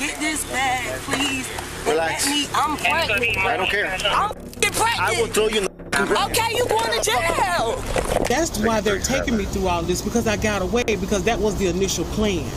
get this bag, please. Relax. I'm pregnant. I don't care. I'm pregnant. I will throw you. Okay, you going to jail. That's why they're taking me through all this, because I got away, because that was the initial plan.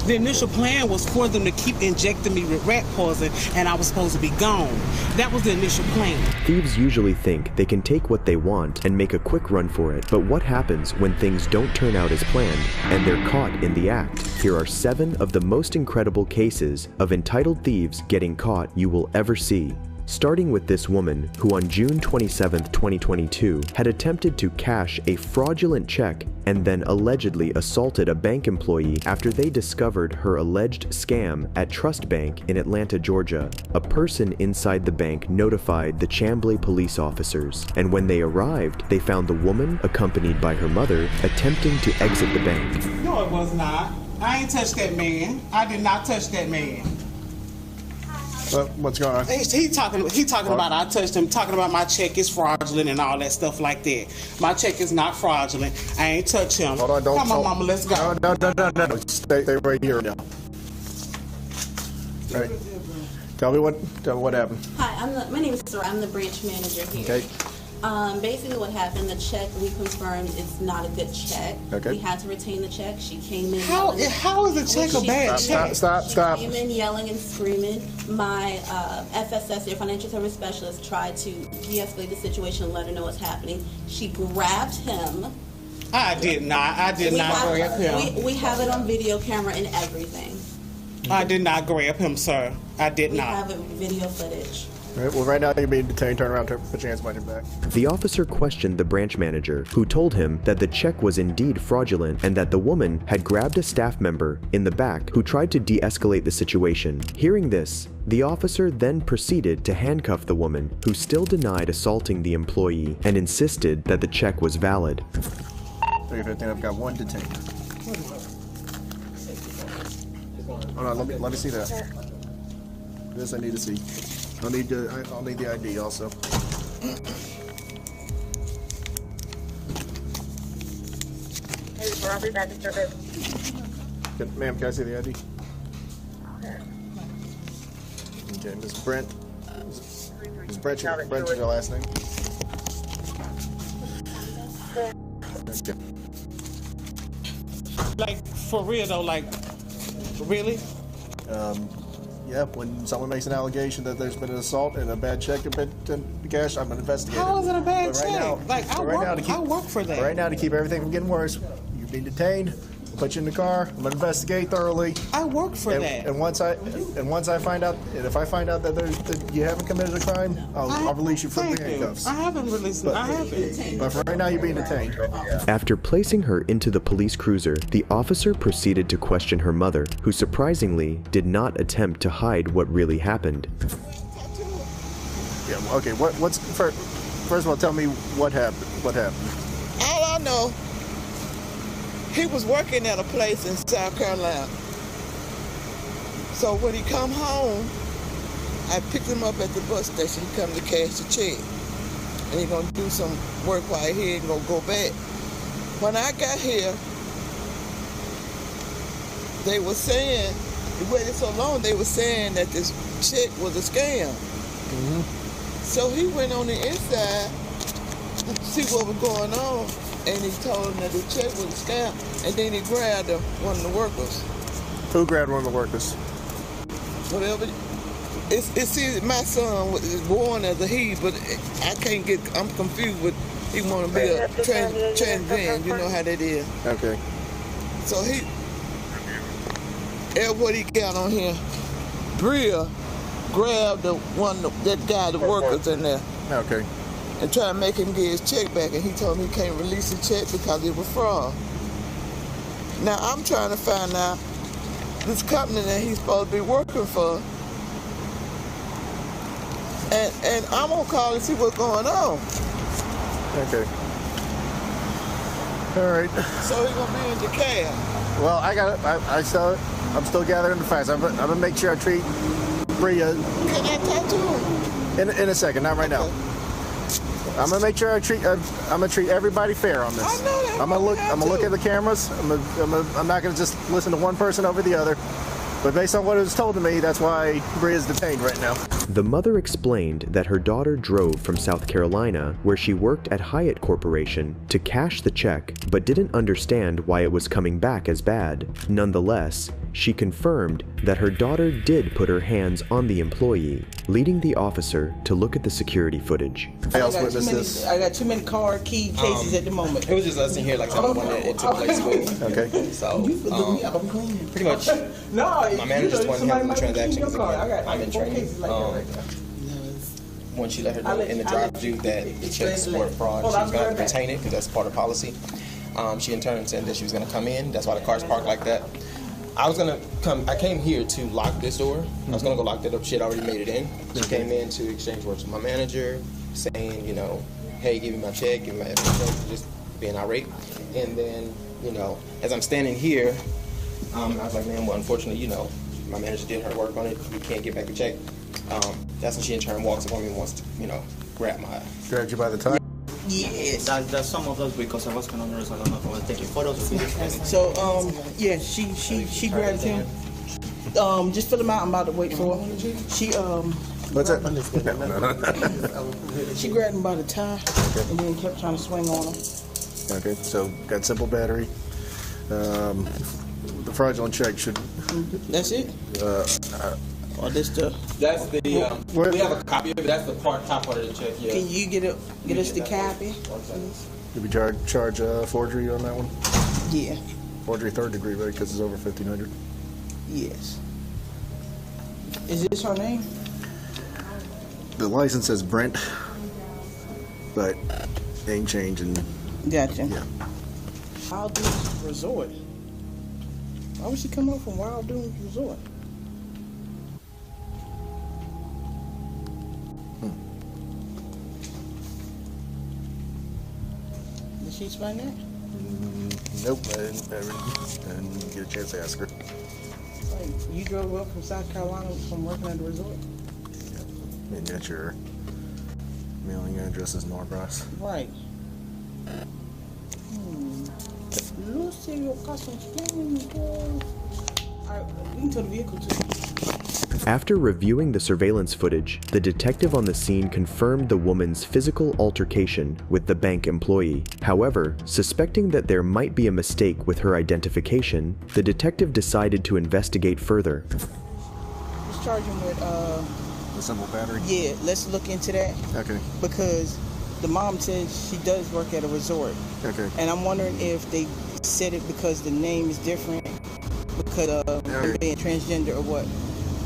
The initial plan was for them to keep injecting me with rat poison, and I was supposed to be gone. That was the initial plan. Thieves usually think they can take what they want and make a quick run for it. But what happens when things don't turn out as planned and they're caught in the act? Here are 7 of the most incredible cases of entitled thieves getting caught you will ever see. Starting with this woman who on June 27, 2022 had attempted to cash a fraudulent check and then allegedly assaulted a bank employee after they discovered her alleged scam at Trust Bank in Atlanta, Georgia. A person inside the bank notified the Chamblee police officers, and when they arrived, they found the woman, accompanied by her mother, attempting to exit the bank. No, it was not. I ain't touched that man. I did not touch that man. What's going on? He talking about I touched him, talking about my check is fraudulent and all that stuff like that. My check is not fraudulent. I ain't touch him. Hold on, don't. Come on, mama, let's go. No. Stay right here now. Right. Tell me what happened. Hi, my name is Sarah. I'm the branch manager here. Okay. Basically what happened, the check we confirmed is not a good check. Okay. We had to retain the check. She came in. How is a check a bad check? Stop. She came in yelling and screaming. My FSS, your financial service specialist, tried to de-escalate the situation and let her know what's happening. She grabbed him. I did not grab him. We have it on video camera and everything. I did not grab him, sir. I did not. We have it video footage. Right, well, right now you're being detained. Turn around, put your hands behind your back. The officer questioned the branch manager, who told him that the check was indeed fraudulent and that the woman had grabbed a staff member in the back who tried to de-escalate the situation. Hearing this, the officer then proceeded to handcuff the woman, who still denied assaulting the employee and insisted that the check was valid. 315, I've got 1 detained. Hold on, let me see that. This I need to see. I'll need the ID also. Ma'am, can I see the ID? Okay, Miss Brent. Miss Brent, Brent's your last name. Okay. Like, for real though, like, really? Yeah, when someone makes an allegation that there's been an assault and a bad check has been cashed, I'm going to investigate it. How is it a bad check? I work for that. Right now, to keep everything from getting worse, you're being detained. We'll put you in the car. I'm going to investigate thoroughly. I work for that. And once I find out, and if I find out that you haven't committed a crime, I'll release you from the handcuffs. I haven't released. I haven't. But for right now, you're being detained. After placing her into the police cruiser, the officer proceeded to question her mother, who surprisingly did not attempt to hide what really happened. Yeah. Okay. What's first of all? Tell me what happened. What happened? All I know, he was working at a place in South Carolina. So when he come home, I picked him up at the bus station. He come to cash the check. And he gonna do some work while he here and gonna go back. When I got here, they were saying, we waited so long, they were saying that this check was a scam. Mm-hmm. So he went on the inside to see what was going on. And he told him that the check was a scam, and then he grabbed one of the workers. Who grabbed one of the workers? Whatever. It's either my son was born as a he, but I'm confused with he want to be a trans man. You know how that is. Okay. So what he got on here, Bria grabbed that guy, the workers in there. Okay. And try to make him get his check back, and he told me he can't release the check because it was fraud. Now I'm trying to find out this company that he's supposed to be working for, and I'm gonna call and see what's going on. Okay. All right. So he's gonna be in the cab. Well, I got it. I saw it. I'm still gathering the facts. I'm gonna make sure I treat Bria. Can I talk to him? In a second, not right now. I'm gonna make sure I'm gonna treat everybody fair on this. I know that. I'm gonna look at the cameras. I'm not gonna just listen to one person over the other. But based on what was told to me, that's why Bria is detained right now. The mother explained that her daughter drove from South Carolina, where she worked at Hyatt Corporation, to cash the check, but didn't understand why it was coming back as bad. Nonetheless, she confirmed that her daughter did put her hands on the employee, leading the officer to look at the security footage. I got too many car key cases at the moment. It was just us in here, like I said, when it took place with. Okay. So, pretty much, my manager just wanted to handle the transaction because again, I'm in training. When she let her know in the drive-through that the checks were fraud, she was going to have to retain it because that's part of policy. She in turn said that she was going to come in. That's why the car's parked like that. I came here to lock this door. I was gonna go lock that up. She had already made it in. She came in to exchange words with my manager, saying, you know, hey, give me my check, give me my check, just being irate. And then, you know, as I'm standing here, I was like, man, well, unfortunately, you know, my manager did her work on it. You can't get back the check. That's when she in turn walks up on me and wants to, you know, Grabbed you by the tie? Yes. That's some of those because I was kind of nervous. I don't know if I was taking photos or videos. So, yeah, she grabbed him. Just fill him out. I'm about to wait for her. She, What's that? she grabbed him by the tie and then kept trying to swing on him. Okay, so got simple battery. The fraudulent check should. That's it? Or this stuff? That's the, we have a copy of it. That's the top part of the check, yeah. Can you get us the copy? Did we charge forgery on that one? Yeah. Forgery 3rd degree, right? Because it's over 1,500. Yes. Is this her name? The license says Brent, but name change and. Gotcha. Yeah. Wild Dunes Resort. Why would she come up from Wild Dunes Resort? Did she explain that? Nope, I didn't get a chance to ask her. Like, you drove up from South Carolina from working at the resort? Yeah. And got your mailing address is Norcross. Right. Lucy, your customer's playing. Alright, we can tow the vehicle too. After reviewing the surveillance footage, the detective on the scene confirmed the woman's physical altercation with the bank employee. However, suspecting that there might be a mistake with her identification, the detective decided to investigate further. Let's charge him with, The simple battery? yeah, let's look into that. Okay. Because the mom says she does work at a resort. Okay. And I'm wondering if they said it because the name is different, because of being transgender or what.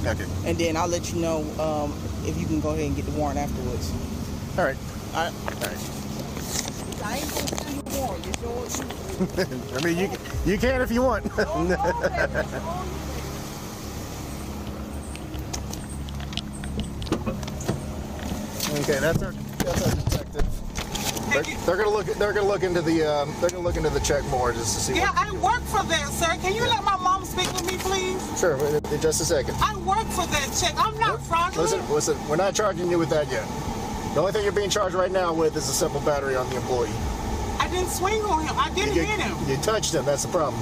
Okay. And then I'll let you know if you can go ahead and get the warrant afterwards. All right. All right. All right. I ain't going to do the warrant. It's yours. I mean, you can if you want. Okay, that's our detective. They're gonna look into the check more just to see. Yeah, I work for that, sir. Can you let my mom speak with me, please? Sure, in just a second. I work for that check. I'm not fraudulent. Listen, we're not charging you with that yet. The only thing you're being charged right now with is a simple battery on the employee. I didn't swing on him. I didn't hit him. You touched him. That's the problem.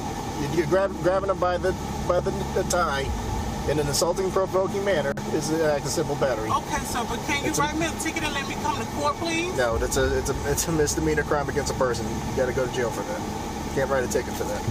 You're grabbing him by the tie in an insulting, provoking manner is an act of simple battery. Okay, sir, but can you write me a ticket and let me come to court, please? No, it's a misdemeanor crime against a person. You got to go to jail for that. You can't write a ticket for that.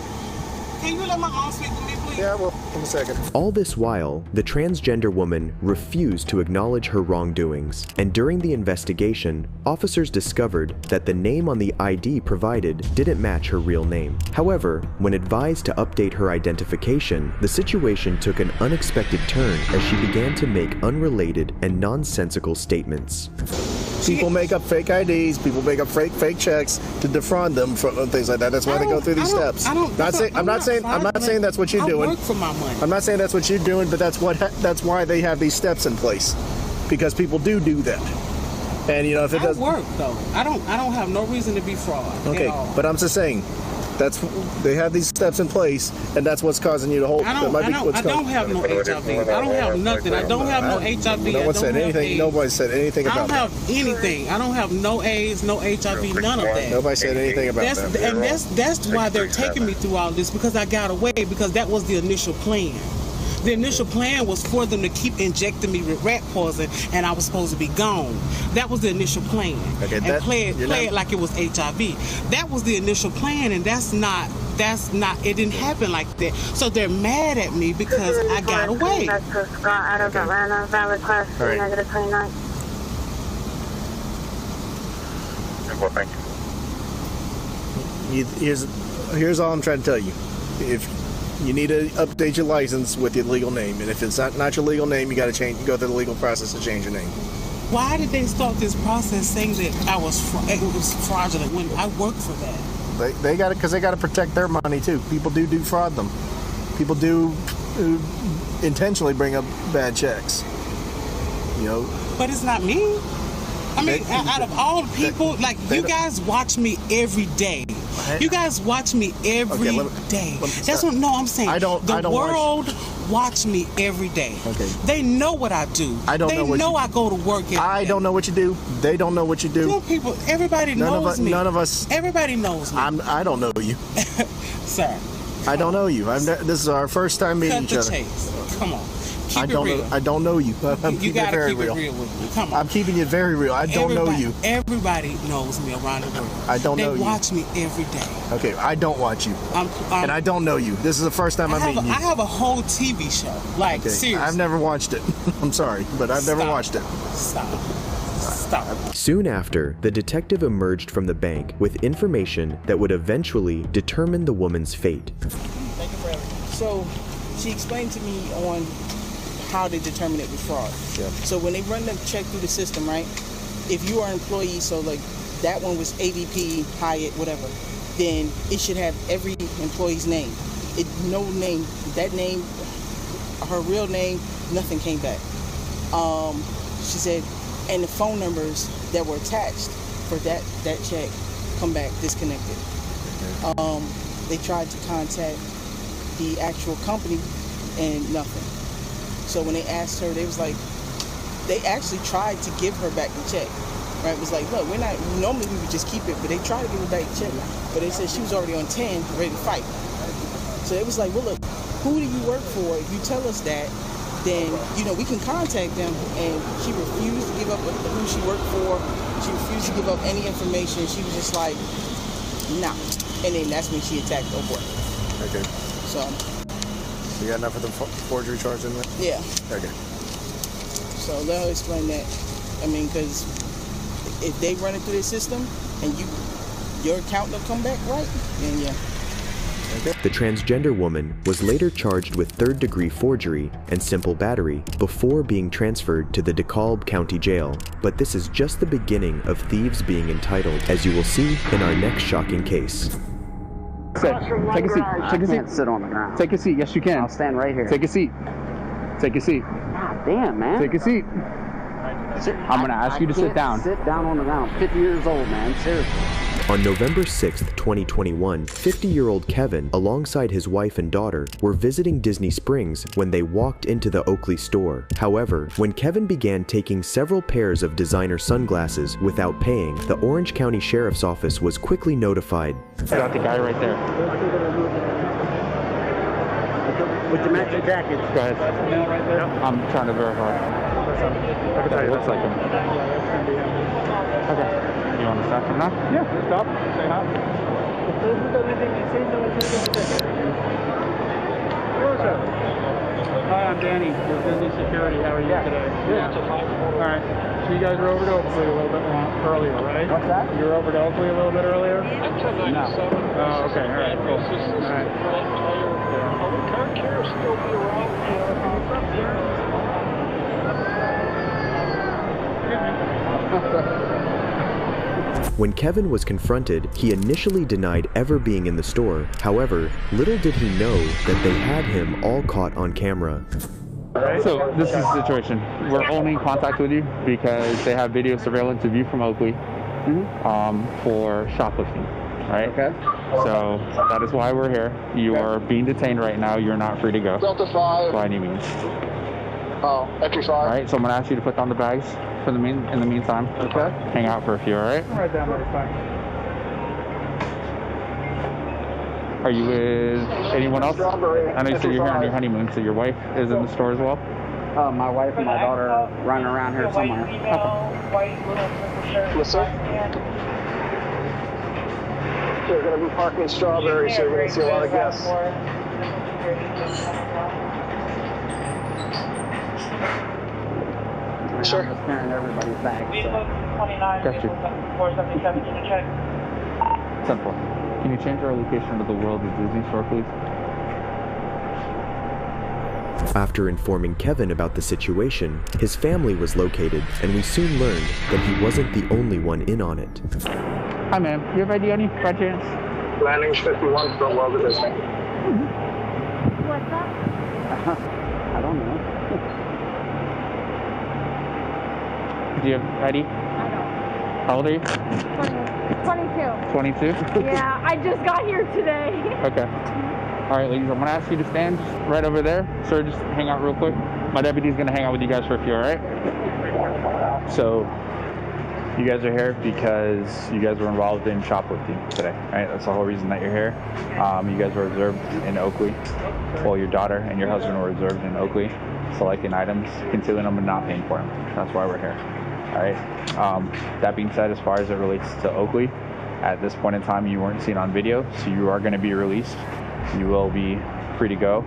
Can you let my mom speak with me, please? Yeah, well, in a second. All this while, the transgender woman refused to acknowledge her wrongdoings, and during the investigation, officers discovered that the name on the ID provided didn't match her real name. However, when advised to update her identification, the situation took an unexpected turn as she began to make unrelated and nonsensical statements. People make up fake IDs. People make up fake checks to defraud them from things like that. That's why they go through these steps. I'm not saying that's what you're doing. I work for my money. I'm not saying that's what you're doing, but that's why they have these steps in place, because people do that. And you know, if it doesn't work though, I don't have no reason to be fraud. Okay, but I'm just saying. They have these steps in place, and that's what's causing you to hold. I don't have no HIV. I don't have nothing. I don't have no HIV. No one said anything. Nobody said anything about that. I don't have anything. I don't have no AIDS, no HIV, none of that. Nobody said anything about that. And that's why they're taking me through all this, because I got away, because that was the initial plan. The initial plan was for them to keep injecting me with rat poison, and I was supposed to be gone. That was the initial plan. Okay, and play it like it was HIV. That was the initial plan, and that's not, it didn't happen like that. So they're mad at me because I got away. Out of Atlanta, valid class All right. -29. Well, thank you. Here's all I'm trying to tell you. If you need to update your license with your legal name, and if it's not your legal name, you got to go through the legal process to change your name. Why did they start this process saying that it was fraudulent when I worked for that? They got it because they got to protect their money too. People do fraud them. People do intentionally bring up bad checks. You know. But it's not me. I mean, out of all the people, you guys watch me every day. You guys watch me every day. That's what. No, I'm saying. The world watch me every day. Okay. They know what I do. I don't know what They know I go to work. I don't know what you do. They don't know what you do. People, everybody knows me. None of us. Everybody knows me. I don't know you. Sir. I don't know you. This is our first time meeting each other. Cut the chase. Come on. I don't know you. I'm keeping it very real. Come on. I'm keeping it very real. I don't know you. Everybody knows me around the world. I don't know you. They watch me every day. Okay, I don't watch you. And I don't know you. This is the first time I'm meeting you. I have a whole TV show. Seriously. I've never watched it. I'm sorry, but I've never watched it. Stop. Soon after, the detective emerged from the bank with information that would eventually determine the woman's fate. Thank you forever. So, she explained to me on how they determine it with fraud. Yeah. So when they run the check through the system, right? If you are an employee, so that one was AVP, Hyatt, whatever, then it should have every employee's name. No name, that name, her real name, nothing came back. She said, and the phone numbers that were attached for that check come back disconnected. They tried to contact the actual company and nothing. So when they asked her, they actually tried to give her back the check. Right? It was like, look, normally we would just keep it, but they tried to give her back the check. But they said she was already on 10, ready to fight. So it was like, well, look, who do you work for? If you tell us that, then, we can contact them. And she refused to give up who she worked for. She refused to give up any information. She was just like, nah. And then that's when she attacked the boy. Okay. So you got enough of the forgery charge in there? Yeah. Okay. So let her explain that. I mean, because if they run it through the system and your account will come back right, then yeah. The transgender woman was later charged with third-degree forgery and simple battery before being transferred to the DeKalb County Jail. But this is just the beginning of thieves being entitled, as you will see in our next shocking case. Sit. Take a seat. Take a seat. Can't sit on the ground. Take a seat. Yes, you can. I'll stand right here. Take a seat. Take a seat. God damn, man. Take a seat. I'm going to ask you to sit down. Sit down on the ground. 50 years old, man. Seriously. On November 6th, 2021, 50-year-old Kevin, alongside his wife and daughter, were visiting Disney Springs when they walked into the Oakley store. However, when Kevin began taking several pairs of designer sunglasses without paying, the Orange County Sheriff's Office was quickly notified. Got the guy right there. With the matching jacket. Go ahead. I'm trying to verify. It looks like him. Okay. You want to stop him now? Yeah, stop. Say hi. Hi, I'm Danny with Disney Security. How are you today? Yeah. All right. So you guys were over to Oakley a little bit earlier, right? What's that? You were over to Oakley a little bit earlier? No. Oh, okay. All right. Cool. All right. The car care still be around. When Kevin was confronted, he initially denied ever being in the store. However, little did he know that they had him all caught on camera. So this is the situation. We're only in contact with you because they have video surveillance of you from Oakley for shoplifting, right? Okay. So that is why we're here. You are being detained right now. You're not free to go by any means. Oh, exercise. All right. So I'm gonna ask you to put down the bags for in the meantime. Okay. Hang out for a few. All right. Right down, motherfucker. Are you with anyone else? I know you said you're here on your honeymoon, so your wife is in the store as well? My wife and my daughter are running around here somewhere. Yes, sir. They're going to be parking Strawberry, so you're going to see a lot of guests. Sure. I'm just carrying everybody's bags. So. Got you. 10-4. Can you change our location to the World of Disney store, please? After informing Kevin about the situation, his family was located, and we soon learned that he wasn't the only one in on it. Hi, ma'am. You have ID on you, by chance? Landing 51 from World of Disney. What's up? I don't know. Do you have ID? I don't. How old are you? 22. 22? Yeah, I just got here today. Okay. All right, ladies, I'm going to ask you to stand right over there. Sir, just hang out real quick. My deputy's going to hang out with you guys for a few, all right? So, you guys are here because you guys were involved in shoplifting today, right? That's the whole reason that you're here. You guys were observed in Oakley. Well, your daughter and your husband were observed in Oakley, selecting items, concealing them, and not paying for them. That's why we're here, all right? That being said, as far as it relates to Oakley, at this point in time, you weren't seen on video, so you are going to be released. You will be free to go.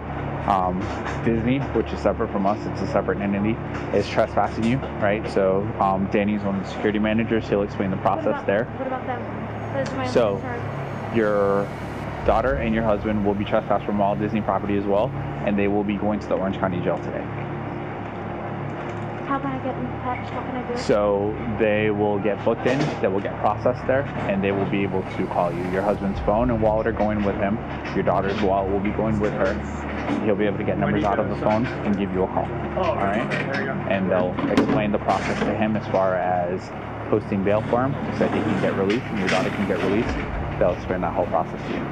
Disney, which is separate from us, it's a separate entity, is trespassing you, right? So Danny's one of the security managers. He'll explain the process there. What about them? That is my So charge. your daughter and your husband will be trespassed from all Disney property as well, and they will be going to the Orange County Jail today. How can I get in touch? What can I do? So they will get booked in, they will get processed there, and they will be able to call you. Your husband's phone and wallet are going with him. Your daughter's wallet will be going with her. He'll be able to get numbers out of the phone and give you a call. All right? And they'll explain the process to him as far as posting bail for him so that he can get released and your daughter can get released. They'll explain that whole process to you.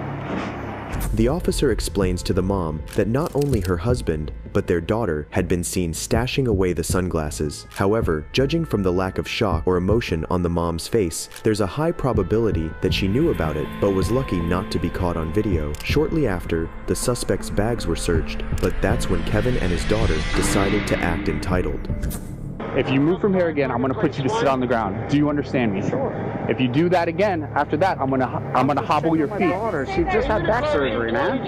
The officer explains to the mom that not only her husband, but their daughter had been seen stashing away the sunglasses. However, judging from the lack of shock or emotion on the mom's face, there's a high probability that she knew about it, but was lucky not to be caught on video. Shortly after, the suspect's bags were searched, but that's when Kevin and his daughter decided to act entitled. If you move from here again, I'm gonna put you to sit on the ground. Do you understand me? Sure. If you do that again, after that, I'm gonna hobble your feet. She just had back surgery, man.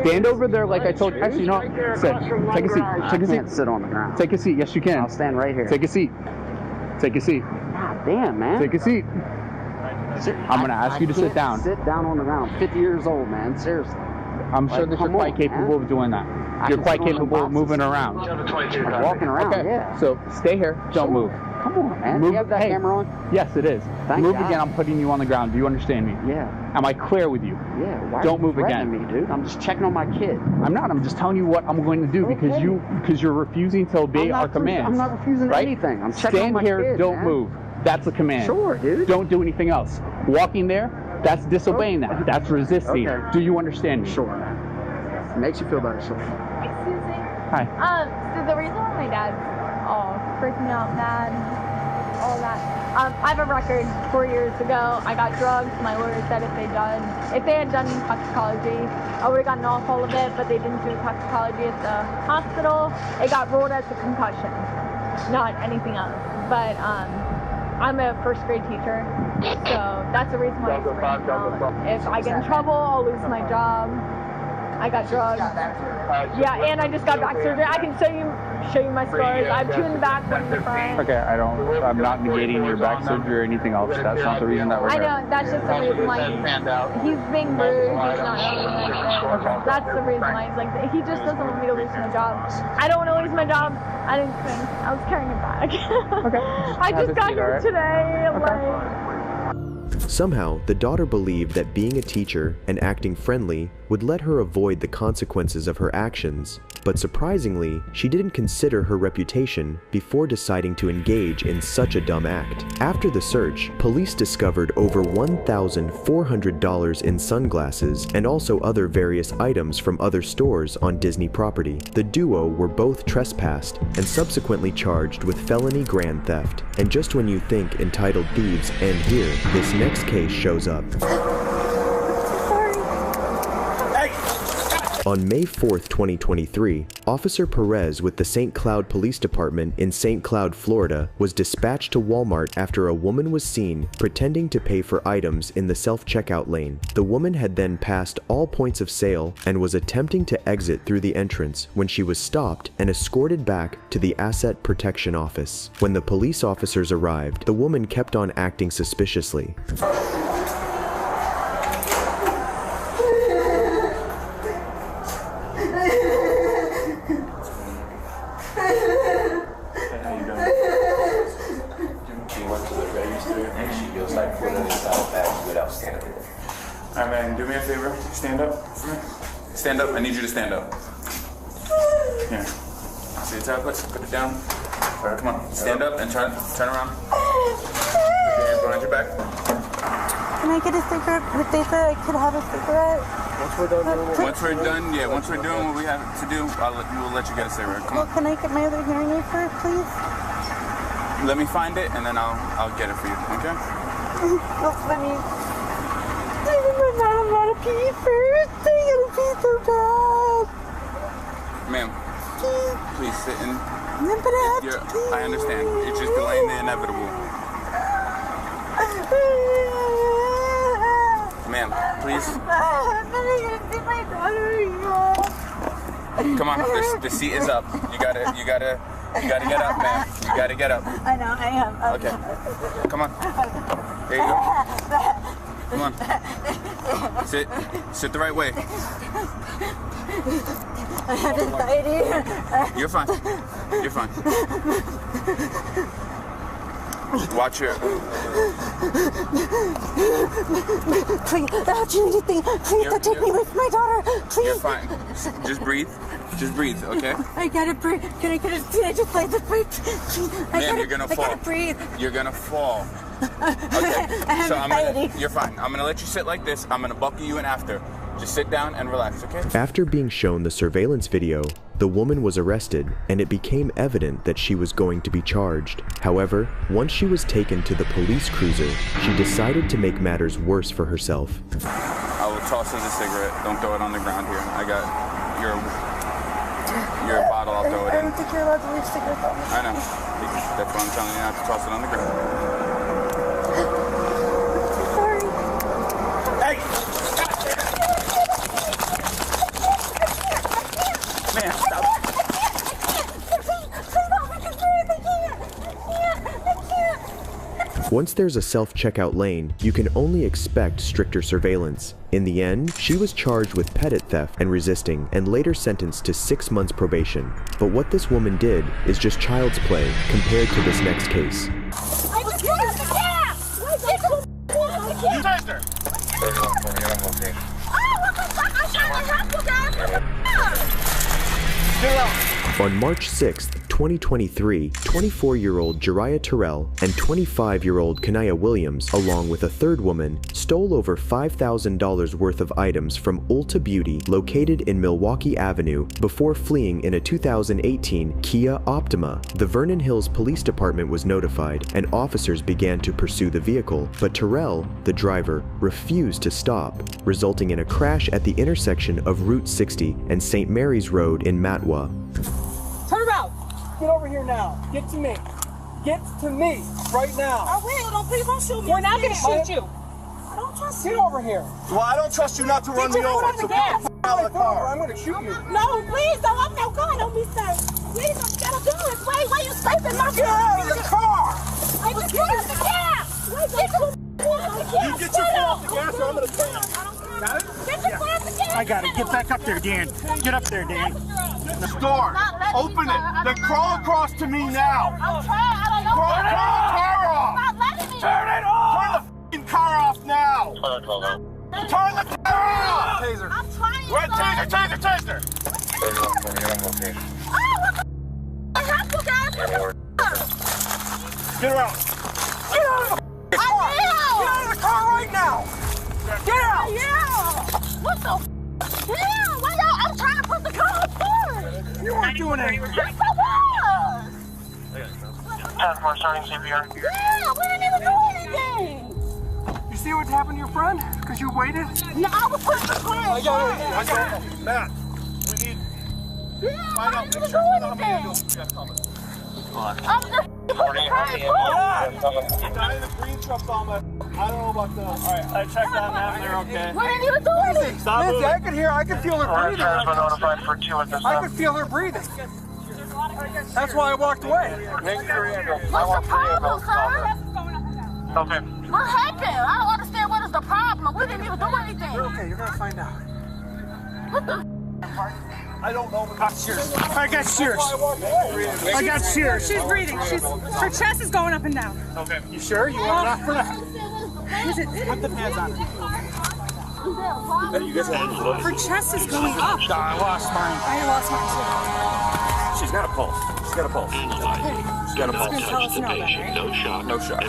Stand over there like I told you. Actually, you know what? Sit. Take a seat. Take a seat. I can't sit on the ground. Take a seat. Yes, you can. I'll stand right here. Take a seat. Take a seat. God damn, man. Take a seat. I'm gonna ask you to sit down. Sit down on the ground. 50 years old, man. Seriously. I'm sure that you're quite capable of doing that. You're quite capable of moving around. I'm walking around, okay. yeah. So stay here. Don't move. Come on, man. Move. Do you have that camera on? Yes, it is. Thank move God. again. I'm putting you on the ground. Do you understand me? Yeah. Am I clear with you? Yeah. Why Don't are you move again. threatening me, dude? I'm just checking on my kid. I'm not. I'm just telling you what I'm going to do because you're refusing to obey our commands. I'm not refusing right? anything. I'm checking on Stand my here. kid, Don't man. move. That's a command. Sure, dude. Don't do anything else. Walking there. That's disobeying that. That's resisting. Okay. Do you understand me? Sure. It makes you feel better. Sure. Excuse me. Hi. So the reason why my dad's all freaking out, mad, all that. I have a record 4 years ago. I got drugs. My lawyer said if they had done toxicology, I would have gotten off all of it, but they didn't do toxicology at the hospital. It got ruled as a concussion, not anything else. But I'm a first grade teacher, so that's the reason why it's freaking out. If I get in trouble, I'll lose my job. I got drugs. Yeah, and I just got back surgery. I can show you my scars. I have 2 in the back, 1 in the front. Okay, I'm not negating your back surgery or anything else. That's not the reason that we're I here. know, that's just the reason why he's being rude, he's not being nice. That's the reason why he's like, he just doesn't want me to lose my job. I don't want to lose my job. I didn't think. I was carrying it back. Okay. I just got here today. Somehow, the daughter believed that being a teacher and acting friendly would let her avoid the consequences of her actions, but surprisingly, she didn't consider her reputation before deciding to engage in such a dumb act. After the search, police discovered over $1,400 in sunglasses and also other various items from other stores on Disney property. The duo were both trespassed and subsequently charged with felony grand theft. And just when you think entitled thieves end here, this next case shows up. Sorry. On May 4th, 2023, Officer Perez with the St. Cloud Police Department in St. Cloud, Florida, was dispatched to Walmart after a woman was seen pretending to pay for items in the self-checkout lane. The woman had then passed all points of sale and was attempting to exit through the entrance when she was stopped and escorted back to the Asset Protection Office. When the police officers arrived, the woman kept on acting suspiciously. Alright, man, do me a favor. Stand up for me. Stand up. I need you to stand up. Here. See the tablets? Put it down. Alright, come on. Stand up and turn around. Put your hands behind your back. Can I get a cigarette? If they said I could have a cigarette. Once we're done, yeah, once we're doing what we have to do, we'll let you get a cigarette. Come on. Well, can I get my other hearing aid first, please? Let me find it and then I'll get it for you, okay? Well, let me. I want to pee first. I gotta pee so bad. Ma'am, please sit in. But I have to pee. I understand. You're just delaying the inevitable. Ma'am, please. Come on, the seat is up. You gotta get up, ma'am. You gotta get up. I know, I am. Okay. Come on. There you go. Come on. Sit the right way. I have anxiety. You're fine. You're fine. Watch your... Please, do anything. Please don't take me away from my daughter. Please. You're fine. Just breathe. Just breathe, okay? I gotta breathe. Can I just like this breathe? Ma'am, you're gonna fall. I gotta breathe. You're gonna fall. Okay. So you're fine. I'm gonna let you sit like this. I'm gonna buckle you in after. Just sit down and relax, okay? After being shown the surveillance video, the woman was arrested, and it became evident that she was going to be charged. However, once she was taken to the police cruiser, she decided to make matters worse for herself. I will toss her the cigarette. Don't throw it on the ground here. I got your bottle. I'll throw it in. I don't think you're allowed to leave cigarettes on. I know. That's what I'm telling you, not to toss it on the ground. Once there's a self-checkout lane, you can only expect stricter surveillance. In the end, she was charged with petit theft and resisting, and later sentenced to 6 months probation. But what this woman did is just child's play compared to this next case. I just put out the cab! You touched her! Oh, what the fuck? I'm trying to help you guys! Get out! On March 6th, 2023, 24-year-old Jariah Terrell and 25-year-old Kanaya Williams, along with a third woman, stole over $5,000 worth of items from Ulta Beauty located in Milwaukee Avenue before fleeing in a 2018 Kia Optima. The Vernon Hills Police Department was notified and officers began to pursue the vehicle, but Terrell, the driver, refused to stop, resulting in a crash at the intersection of Route 60 and St. Mary's Road in Matwa. Turn around! Get over here now. Get to me. Get to me right now. I will. Don't shoot me. We're not going to shoot you. I don't trust Get you. over here. Well, I don't trust you not to run me over. So out of the car. I'm going to shoot you. No, please don't. I'm no gun on me, sir. Please, I'm gonna do it. Wait, why you scraping my car? Get out of the car. I just put out the cab. Wait, get your foot off the gas. You get your foot off the gas or I'm going to tell you. Got it? Get your foot off the gas. I got it. Get back up there, Dan. Get up there, Dan. The door. Open it. Then crawl across to me now. I'm trying. I don't know. Turn the car off. Not letting me. Turn it off. Turn the f***ing car off now. Turn the car off. Taser. I'm trying. Red taser. Taser. Oh, what the f***? I have to, guys. Get around. Get out of the car. Get out of the car right now. Get out. Yeah. What the f***? Yeah. Why y'all? I'm trying to put the car on forward. You weren't doing anything. Yes, I was. Task force starting CPR. Yeah, we didn't even do anything. You see what happened to your friend? Because you waited? No, I was putting the car on I got it. Matt. we need. Yeah, Find I out. didn't Make do sure how many anything. ambulances we got coming. I'm just putting the car in front. The guy in the green truck's on my. I don't know about the. All right, I checked on them. They're okay. We didn't even do anything. Stop Lindsay, moving. I can feel her breathing. I could feel her breathing. That's why I walked away. Make sure you go. What's the problem, sir? Okay. What happened? I don't understand what is the problem. We didn't even do anything. You're okay. You're gonna find out. What the? I don't know. I got shears. I got shears. She's breathing. Her chest is going up and down. Okay. You sure? You want enough for that? Put the pads on. You guys had it. Her chest is going up. I lost mine. I lost mine She's got a pulse. She's got a pulse. She's got a pulse. too. Tell us no, then, right? No shock. No shock.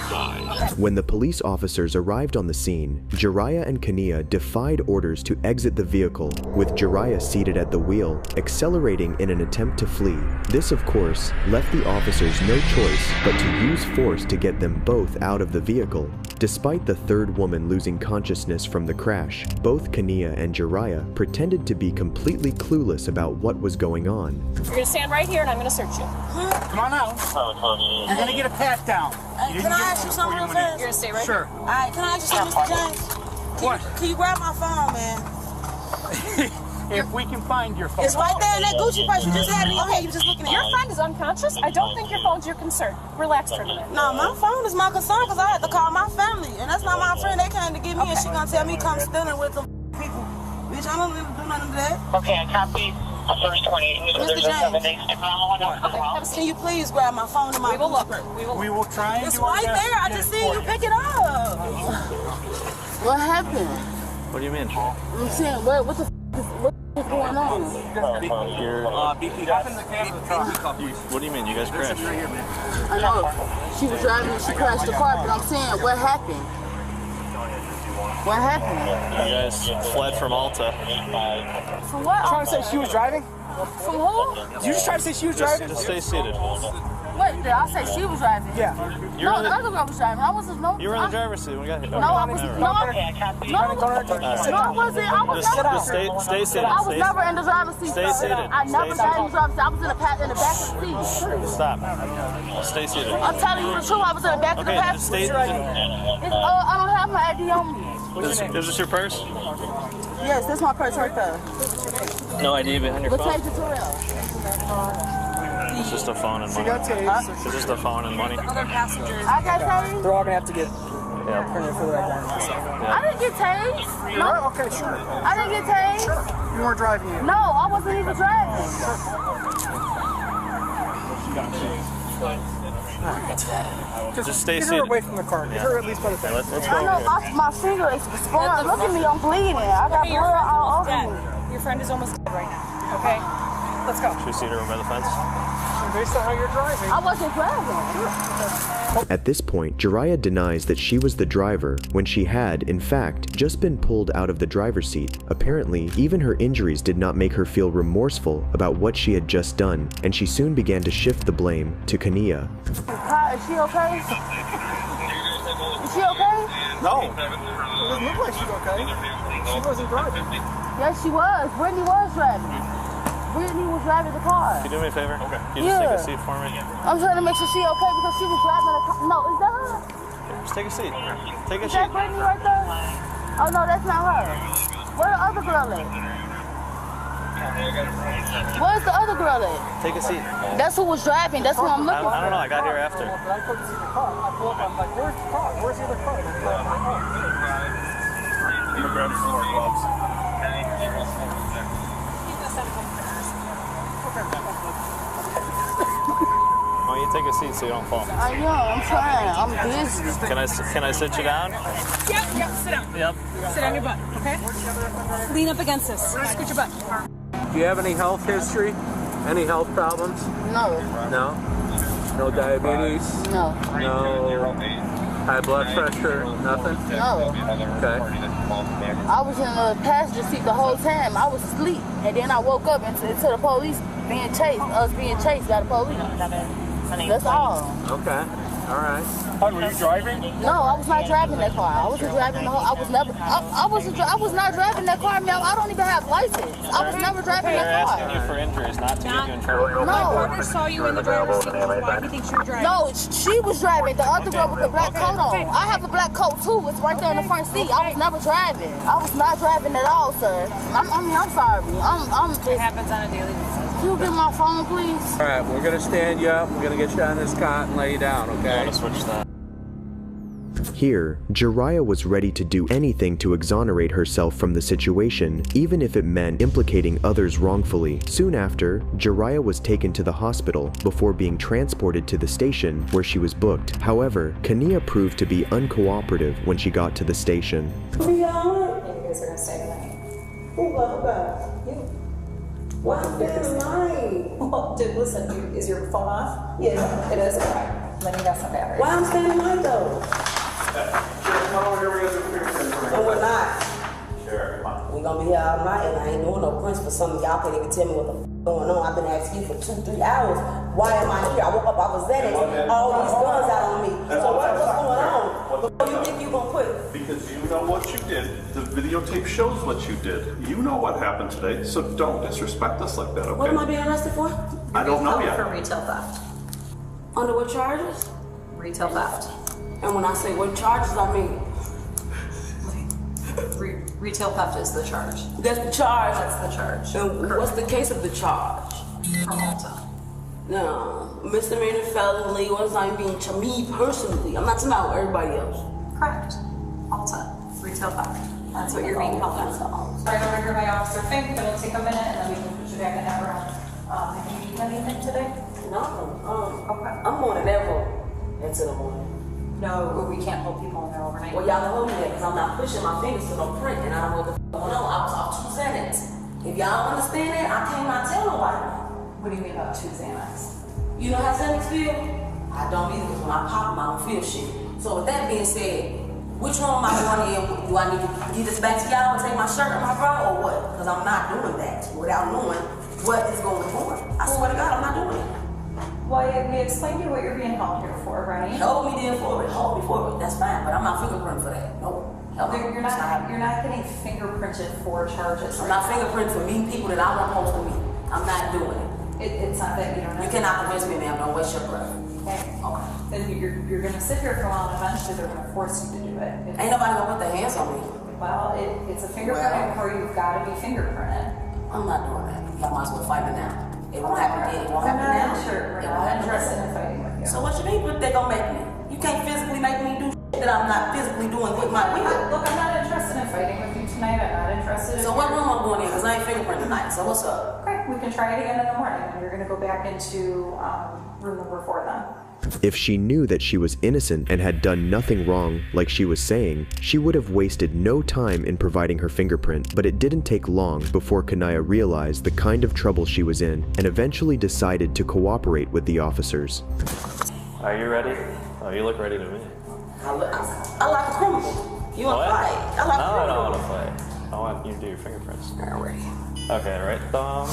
When the police officers arrived on the scene, Jariah and Kania defied orders to exit the vehicle, with Jariah seated at the wheel, accelerating in an attempt to flee. This, of course, left the officers no choice but to use force to get them both out of the vehicle. Despite the third woman losing consciousness from the crash, both Kania and Jariah pretended to be completely clueless about what was going on. You're gonna stand right here and I'm gonna search you. Come on out. You're gonna get a pat down. Can I ask you something real fast? You're gonna stay right Sure. All right, can I ask you something, Mr. James? What? Can you grab my phone, man? If we can find your phone. It's right there in that Gucci purse you just had in your hand. You just looking at Your it. friend is unconscious. I don't think your phone's your concern. Relax for a minute. No, my phone is my concern because I had to call my family. And that's not my friend. They came to get me and she gonna tell me come stealing with them people. Bitch, I don't even do nothing to that. Okay, I copy. First 28. Mr. James, can you please grab my phone and my We will look. We will try and It's do our right best there. I to just get it seen for you pick it up. What happened? What do you mean? I'm saying, what the what's going on? What do you mean? You guys crashed? I know. She was driving, she crashed the car, but I'm saying, what happened? What happened? You guys fled from Alta. From what? Trying to say she was driving? From who? Did you just try to say she was driving? Just stay seated. What? Did I say she was driving? Yeah. No, the other girl was driving. I wasn't. No. You were in the driver's seat when we got here. No, I was. No, I wasn't. I was never. Just stay seated. I was never in the driver's seat. Stay seated. I never sat in the driver's seat. I was in the back of the seat. Stop. Stay seated. I'm telling you the truth. I was in the back of the passenger seat. I don't have my ID on me. Is this your purse? Yes, this is my purse right there. No ID behind your What phone? takes it to It's just a phone and money. It's just a phone and money. Other passengers. I got tased. They're all gonna have to get Yeah. printed for the identity. I didn't get tased. No. Okay, sure. I didn't get tased. You weren't driving yet. No, I wasn't even driving. Just stay Get her seated. away from the car. Get her at least by the Let's I go know over here. my finger is swollen. Look at me, I'm bleeding. I got blood all over me. Your friend is almost dead right now. Okay? Let's go. Should we see her by the fence? Based on how you're driving. I wasn't driving. At this point, Jariah denies that she was the driver when she had, in fact, just been pulled out of the driver's seat. Apparently, even her injuries did not make her feel remorseful about what she had just done, and she soon began to shift the blame to Kania. Hi, is she okay? Is she okay? No. It doesn't look like she's okay. She wasn't driving. Yes, she was. Brittany was driving. Brittany was driving the car. Can you do me a favor? Okay. Can you just take a seat for me? I'm trying to make sure she okay because she was driving the car. No, is that her? Just take a seat. Take a Is seat. that Brittany right there? Oh, no, that's not her. Where the other girl at? Where's the other girl at? Take a seat. That's who was driving. That's who I'm looking for. I don't know. I got here after. But I couldn't see the car. I pull up. I'm like, where's the car? Where's the other car? I'm gonna grab some more gloves. Why don't you take a seat so you don't fall? I know. I'm trying. I'm busy. Can I sit you down? Yep, sit down. Yep. Sit on your butt, okay? Lean up against this. Scoot your butt. Do you have any health history? Any health problems? No. No? No diabetes? No. No high blood pressure? Nothing? No. Okay. I was in the passenger seat the whole time. I was asleep. And then I woke up into the police being chased. Us being chased by the police. That's all. Okay. All right. Were you driving? No, I was not driving that car. I wasn't driving the whole. I was never. I was not driving that car. I don't even have license. I was never driving They're that car. asking you for injuries, not to get you in trouble. No. Whoever saw you in the driver's seat, why do you think she was driving? No, she was driving. The other girl with the black coat on. I have a black coat too. It's right there in the front seat. I was never driving. I was not driving at all, sir. I'm sorry. It happens on a daily basis. Can you get my phone, please? All right, we're going to stand you up. We're going to get you on this cot and lay you down, okay? I'm going to switch that. Here, Jariah was ready to do anything to exonerate herself from the situation, even if it meant implicating others wrongfully. Soon after, Jariah was taken to the hospital before being transported to the station where she was booked. However, Kania proved to be uncooperative when she got to the station. You guys are gonna stay tonight. Who about? You. Why am I staying tonight? Well, dude, listen, is your phone off? Yeah. It is? Okay. Then you got some battery. Why I'm staying tonight though? And we're not. Sure, come on. We're gonna be here all night and I ain't doing no prints for something. Y'all can't even tell me what the f going on. I've been asking you for 2-3 hours. Why am I here? I woke up, I was at it. All these guns out on me. So what's going on? What do you think you gonna quit? Because you know what you did. The videotape shows what you did. You know what happened today, so don't disrespect us like that, okay? What am I being arrested for? I don't know yet. For retail theft. Under what charges? Retail theft. And when I say what charges, I mean Retail theft is the charge. that's the charge. That's the charge. And what's the case of the charge? For Malta. No, misdemeanor, felony, what's not being to me personally. I'm not talking about everybody else. Correct. Malta. Retail theft. That's what you're being held on. Right over here by Officer Fink. It'll take a minute and then we can put you back in that room. Have you eaten anything today? No. Okay. I'm going to that room until the morning. No, we can't hold people in there overnight. Well, y'all hold me there because I'm not pushing my fingers to no print and I don't know what the f going on. I was off 2 Xanax. If y'all understand that, I can't not tell nobody. What do you mean about 2 Xanax? You know how Xanax feel? I don't either because when I pop them, I don't feel shit. So with that being said, which room am I going in? Do I need to give this back to y'all and take my shirt and my bra or what? Because I'm not doing that without knowing what is going on. I swear to God, I'm not doing it. Well, we explained to you what you're being held here for, right? Hold me there for it. Hold me for it. That's fine, but I'm not fingerprinting for that. No. You're not getting fingerprinted for charges. I'm not fingerprinting for meeting people that I'm supposed to meet. I'm not doing it. It's not that you don't know. You cannot convince me, ma'am. Don't waste your breath. Okay. Then you're going to sit here for a while and eventually they're going to force you to do it. Ain't nobody going to put their hands on me. Well, it's a fingerprinting where you've got to be fingerprinted. I'm not doing that. Y'all might as well fight me now. It won't happen then. It won't happen now. We're not interested in fighting with you. So what you mean what they gonna make me? You can't physically make me do shit that I'm not physically doing with my will. Look, I'm not interested in fighting with you tonight. I'm not interested in... So what room I'm going in? Because I ain't fingerprinting tonight. So what's up? Okay, we can try it again in the morning. And you're going to go back into room number 4 then. If she knew that she was innocent and had done nothing wrong, like she was saying, she would have wasted no time in providing her fingerprint, but it didn't take long before Kanaya realized the kind of trouble she was in and eventually decided to cooperate with the officers. Are you ready? Oh, you look ready to me. I like a criminal. You want to fight? I like No, I don't want to fight. I want you to do your fingerprints. Alright. Okay, right thumb.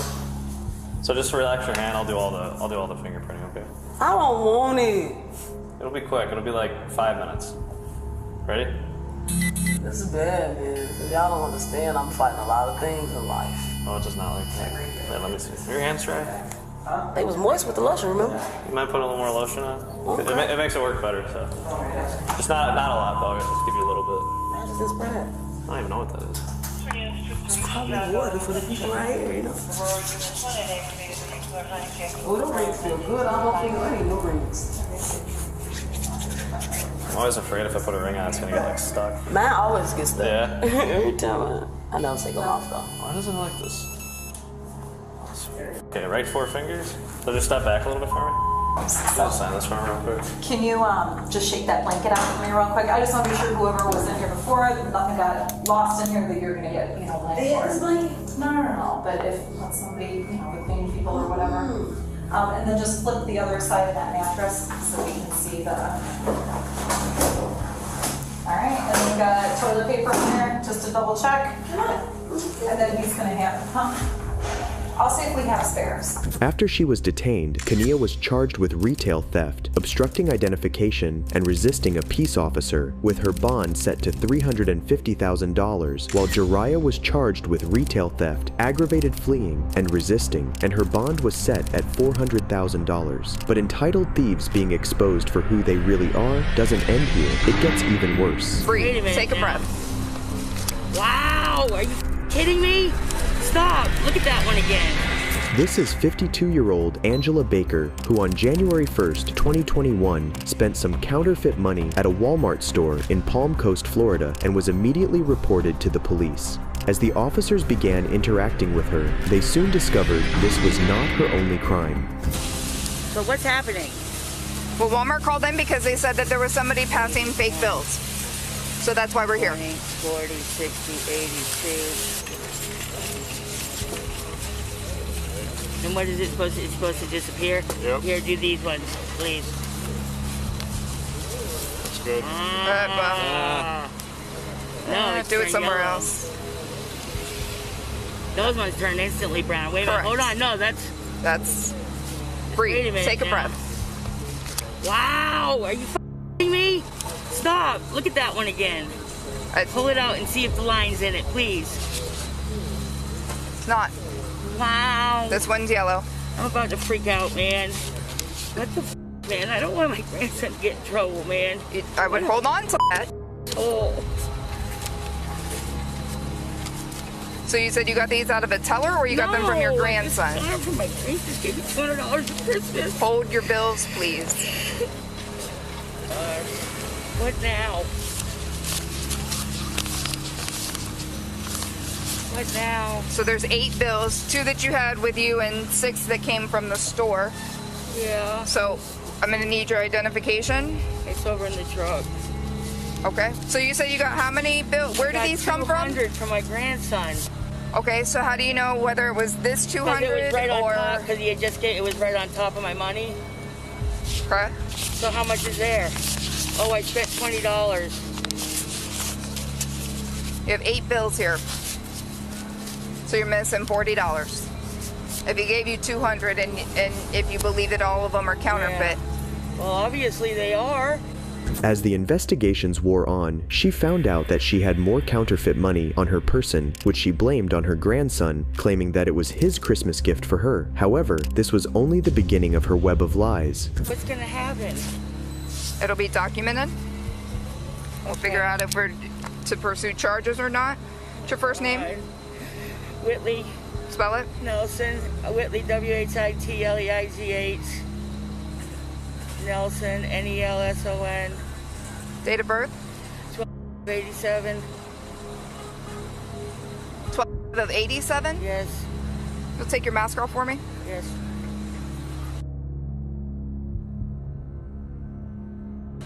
So just relax your hand. I'll do all the fingerprinting. Okay. I don't want it. It'll be quick. It'll be like 5 minutes. Ready? This is bad, man. Because y'all don't understand. I'm fighting a lot of things in life. Oh, it's just not like that. Wait, let me see. Are your hands dry? They was moist with the lotion, remember? You might put a little more lotion on. Okay. It makes it work better. So just not a lot, though. Just give you a little bit. How does this brand? I don't even know what that is. It's probably water for the people right here, you know. Oh, them rings feel good. I don't think there ain't no rings. I'm always afraid if I put a ring on, it's gonna get like stuck. Mine always gets stuck. Yeah. Every time I never take them off though. Why does it like this? Okay, right 4 fingers. So just step back a little bit for me. I'll sign this one real quick. Can you just shake that blanket out with me real quick? I just want to be sure whoever was in here before, nothing got lost in here that you're going to get, blamed for. No. But if somebody, the cleaning people or whatever. And then just flip the other side of that mattress so we can see the... Alright, and then we got toilet paper in there, just to double check. And then he's going to have... I'll see if we have spares. After she was detained, Kania was charged with retail theft, obstructing identification, and resisting a peace officer, with her bond set to $350,000, while Jariah was charged with retail theft, aggravated fleeing, and resisting, and her bond was set at $400,000. But entitled thieves being exposed for who they really are doesn't end here. It gets even worse. Breathe. Take a breath. Wow! Are you kidding me? Stop! Look at that one again. This is 52-year-old Angela Baker, who on January 1st, 2021, spent some counterfeit money at a Walmart store in Palm Coast, Florida, and was immediately reported to the police. As the officers began interacting with her, they soon discovered this was not her only crime. So what's happening? Well, Walmart called in because they said that there was somebody passing fake bills. So that's why we're here. 20, 40, 60, 82. And what is it supposed to, it's supposed to disappear? Yep. Here, do these ones, please. That's good. No, it's do it turned somewhere yellow. else. Those ones turn instantly brown. Wait a minute, hold on, no, that's... Breathe, Wait a minute take a now. breath. Wow, are you f***ing me? Stop, look at that one again. Pull it out and see if the line's in it, please. It's not. Wow. This one's yellow. I'm about to freak out, man. What the f***, man? I don't want my grandson to get in trouble, man. I would hold on to that. Oh. So you said you got these out of a teller, or you got them from your grandson? I got them from my grandson. Just gave me $200 for Christmas. Hold your bills, please. What now? What now? So there's 8 bills, 2 that you had with you and 6 that came from the store. Yeah. So I'm gonna need your identification. It's over in the truck. Okay. So you said you got how many bills? Where did these come from? 200 from my grandson. Okay, so how do you know whether it was this 200 it was right or? on top, because he had just it was right on top of my money. Okay. So how much is there? Oh, I spent $20. You have 8 bills here. So you're missing $40. If he gave you 200 and if you believe that all of them are counterfeit. Yeah. Well, obviously they are. As the investigations wore on, she found out that she had more counterfeit money on her person, which she blamed on her grandson, claiming that it was his Christmas gift for her. However, this was only the beginning of her web of lies. What's gonna happen? It'll be documented. We'll figure out if we're to pursue charges or not. What's your first name? Whitley. Spell it. Nelson. Whitley, W-H-I-T-L-E-I-G-H. Nelson, N-E-L-S-O-N. Date of birth? 12/87. 12 of 87? Yes. You'll take your mask off for me? Yes.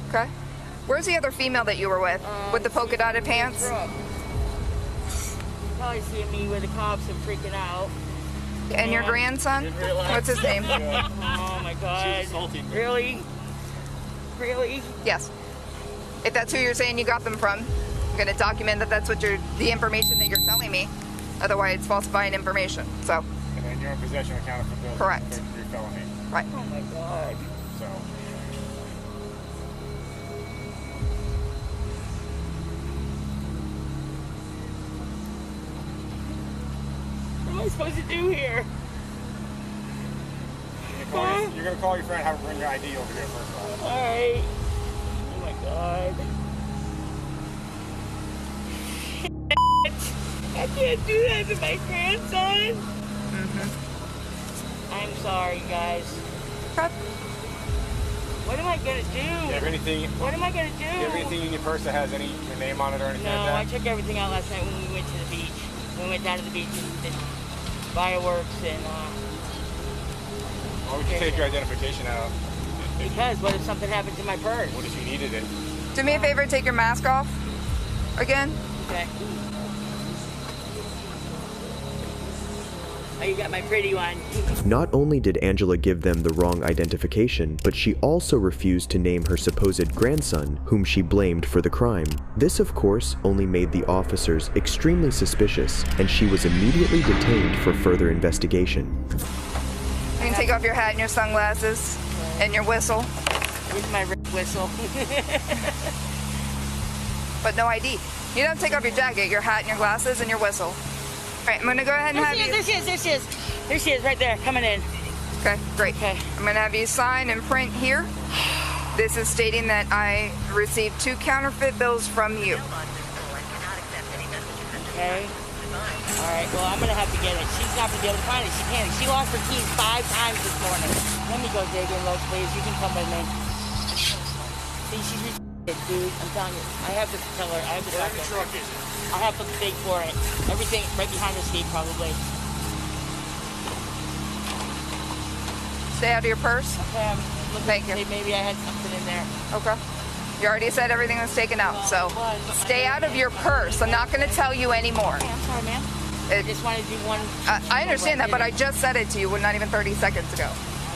Okay. Where's the other female that you were with the polka dotted pants? Probably seeing me with the cops and freaking out. And your grandson? What's his name? Oh my God. Really? Really? Yes. If that's who you're saying you got them from, I'm going to document that that's what the information that you're telling me. Otherwise, it's falsifying information. So. And then you're in possession of counterfeit bills. Correct. Third-degree felony. Right. Oh my God. So. What am I supposed to do here? You're gonna call your friend, have her bring your ID over here first of all. Alright. Oh my God. I can't do that to my grandson. I'm sorry, guys. What am I gonna do? Do you have anything? What am I gonna do? Do you have anything in your purse that has your name on it or anything No, like that? I took everything out last night when we went to the beach. We went down to the beach and did fireworks and Why would you take your identification out? Because what if something happened to my purse? What if you needed it? Do me a favor, take your mask off again. Okay. Oh, you got my pretty one. Not only did Angela give them the wrong identification, but she also refused to name her supposed grandson, whom she blamed for the crime. This, of course, only made the officers extremely suspicious, and she was immediately detained for further investigation. take off your hat and your sunglasses and your whistle. Where's my whistle? But no ID. You don't take off your jacket, your hat and your glasses and your whistle. All right, I'm gonna go ahead and have you. There she is, there she is. There she is, right there, coming in. Okay, great. Okay. I'm gonna have you sign and print here. This is stating that I received 2 counterfeit bills from you. Okay. All right, well, I'm gonna have to get it. She's not gonna be able to find it. She can't. She lost her keys 5 times this morning. Let me go, David Lowe, please. You can come with me. See, she's retarded, dude. I'm telling you. I have to tell her. I have to talk to her. I have to dig for it. Everything right behind the seat, probably. Stay out of your purse. Okay, I'm looking. Thank you. Maybe I had something in there. Okay. You already said everything was taken out, so stay out of your purse. I'm not going to tell you anymore. Okay, I'm sorry, ma'am. I just wanted to do one. I understand that, but I just said it to you not even 30 seconds ago.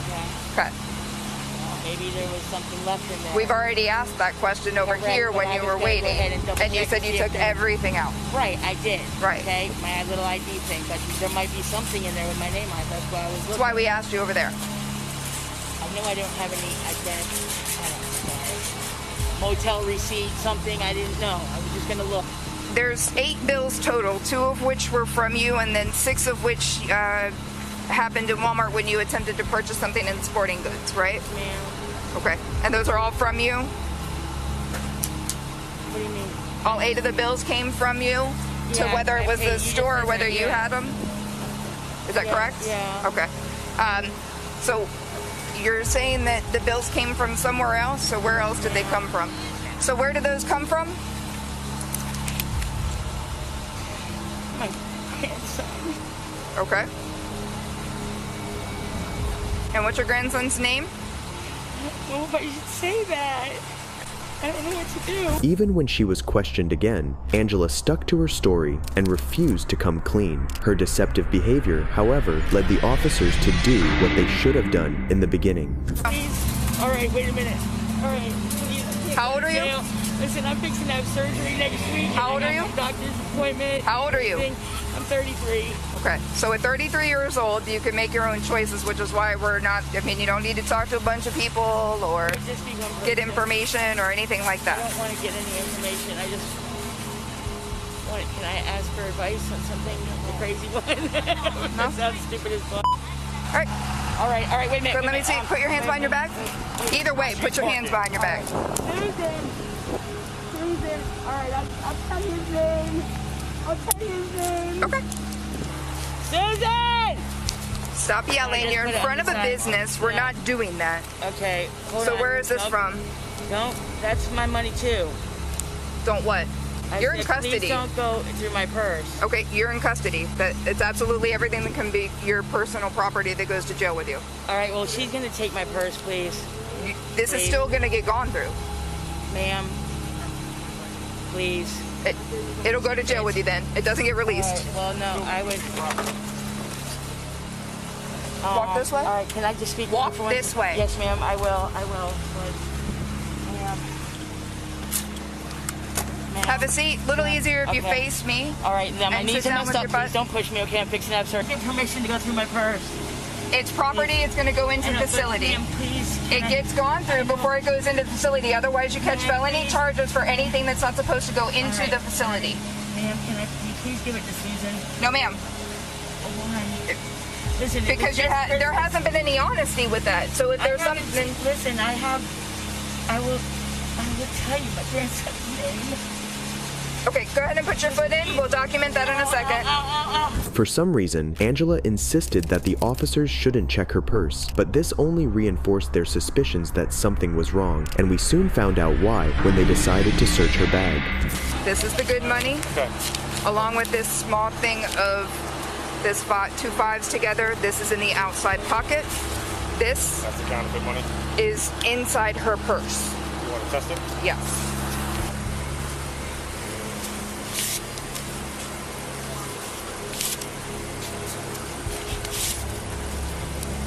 Okay. Okay. Well, maybe there was something left in there. We've already asked that question over here when you were waiting, and you said you took everything out. Right, I did. Right. Okay, my little ID thing, but there might be something in there with my name on it. That's why I was looking. That's why we asked you over there. I know I don't have any identity. I don't know. Motel receipt, something I didn't know. I was just gonna look. There's 8 bills total, 2 of which were from you, and then 6 of which happened in Walmart when you attempted to purchase something in sporting goods, right? Ma'am. Okay. And those are all from you? What do you mean? All 8 of the bills came from you? To whether it was the store or whether you had them? Is that correct? Yeah. Okay. So you're saying that the bills came from somewhere else, so where else did they come from? So where did those come from? My grandson. Okay. And what's your grandson's name? I don't know if I should say that. I don't know what to do. Even when she was questioned again, Angela stuck to her story and refused to come clean. Her deceptive behavior, however, led the officers to do what they should have done in the beginning. Please. All right, wait a minute. All right. Please. How old are you? Listen, I'm fixing to have surgery next week. How old are you? Doctor's appointment. How old are you? I'm 33. Okay, so at 33 years old, you can make your own choices, which is why we're not, I mean, you don't need to talk to a bunch of people or get information or anything like that. I don't want to get any information. I just want, can I ask for advice on something, the crazy one? That sounds stupid as fuck. All right, wait a minute. So let me see, put your hands behind your back. Either way, put your hands behind your back. Susan. All right, I'll tell you his name. I'll tell you his name. Okay. Susan! Stop yelling. You're in front of a business. We're not doing that. Okay. So where is this from? No, that's my money too. Don't what? You're in custody. Please don't go through my purse. Okay, you're in custody. It's absolutely everything that can be your personal property that goes to jail with you. All right, well, she's going to take my purse, please. This is still going to get gone through. Ma'am, please. It'll go to jail with you then. It doesn't get released. Right, well, no, I would... Walk this way? All right, can I just speak? Walk this way. Yes, ma'am, I will. Have a seat. A little easier if you face me. All right, now my knees are messed up. Your butt. Please don't push me, okay? I'm fixing to have surgery. Get permission to go through my purse. It's property. It's going to go into the facility. It gets gone through before it goes into the facility. Otherwise, you catch felony charges for anything that's not supposed to go into the facility. Ma'am, can you please give it to Susan? No, ma'am. Why? Listen, because there hasn't been any honesty with that. So if there's something... Listen, I will tell you my grandson's name. Okay, go ahead and put your foot in. We'll document that in a second. For some reason, Angela insisted that the officers shouldn't check her purse, but this only reinforced their suspicions that something was wrong, and we soon found out why when they decided to search her bag. This is the good money, along with this small thing of this 2 5s together. This is in the outside pocket. This That's the counterfeit money? Is inside her purse. You want to test it? Yes.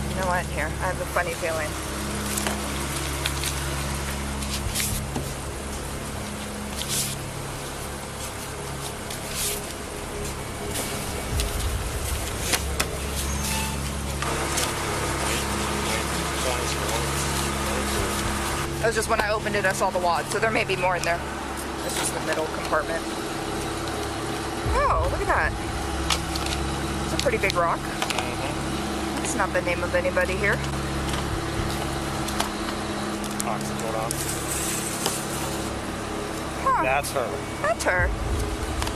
You know what? Here, I have a funny feeling. That was just when I opened it, I saw the wad. So there may be more in there. It's just the middle compartment. Oh, look at that. It's a pretty big rock. That's not the name of anybody here. Huh. That's her. That's her.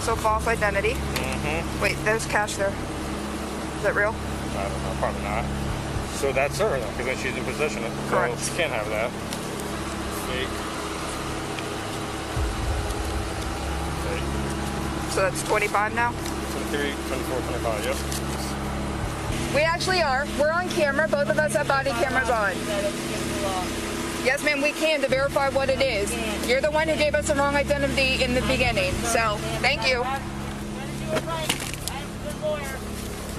So false identity. Wait, there's cash there. Is that real? I don't know, probably not. So that's her, because then she's in possession of it. Correct. So she can't have that. Fake. So that's 25 now? 23, 24, 25, yep. We actually are. We're on camera. Both of us have body cameras on. Yes, ma'am, we can to verify what it is. You're the one who gave us the wrong identity in the beginning. So, thank you.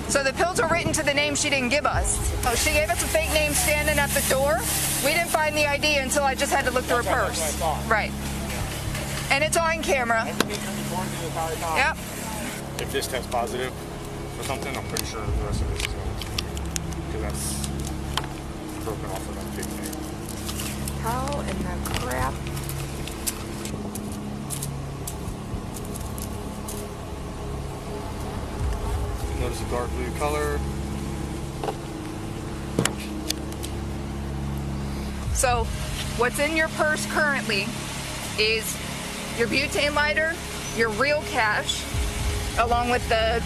So the pills are written to the name she didn't give us. Oh, she gave us a fake name standing at the door. We didn't find the ID until I just had to look through her purse. Right. And it's on camera. Yep. If this tests positive for something, I'm pretty sure the rest of this is going to. Because that's broken off of that big thing. How in the crap? Notice the dark blue color. So, what's in your purse currently is your butane lighter, your real cash, along with the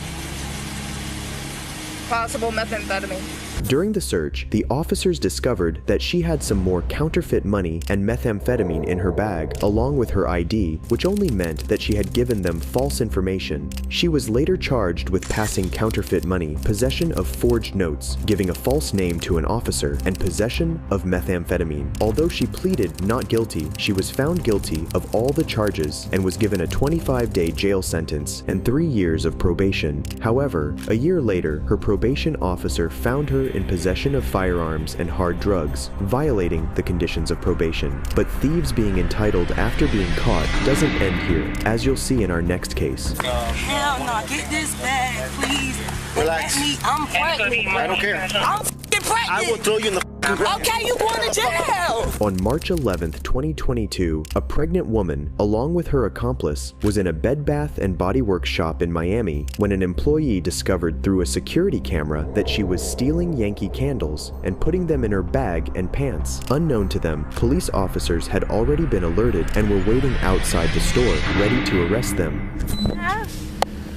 possible methamphetamine. During the search, the officers discovered that she had some more counterfeit money and methamphetamine in her bag, along with her ID, which only meant that she had given them false information. She was later charged with passing counterfeit money, possession of forged notes, giving a false name to an officer, and possession of methamphetamine. Although she pleaded not guilty, she was found guilty of all the charges and was given a 25-day jail sentence and 3 years of probation. However, a year later, her probation officer found her in possession of firearms and hard drugs, violating the conditions of probation. But thieves being entitled after being caught doesn't end here, as you'll see in our next case. Hell no, get this bag, please. Relax. I'm pregnant. I don't care. I'm pregnant. I will throw you in the Okay, you going to jail. On March 11th, 2022, a pregnant woman, along with her accomplice, was in a Bed Bath & Body Works shop in Miami when an employee discovered through a security camera that she was stealing Yankee candles and putting them in her bag and pants. Unknown to them, police officers had already been alerted and were waiting outside the store, ready to arrest them.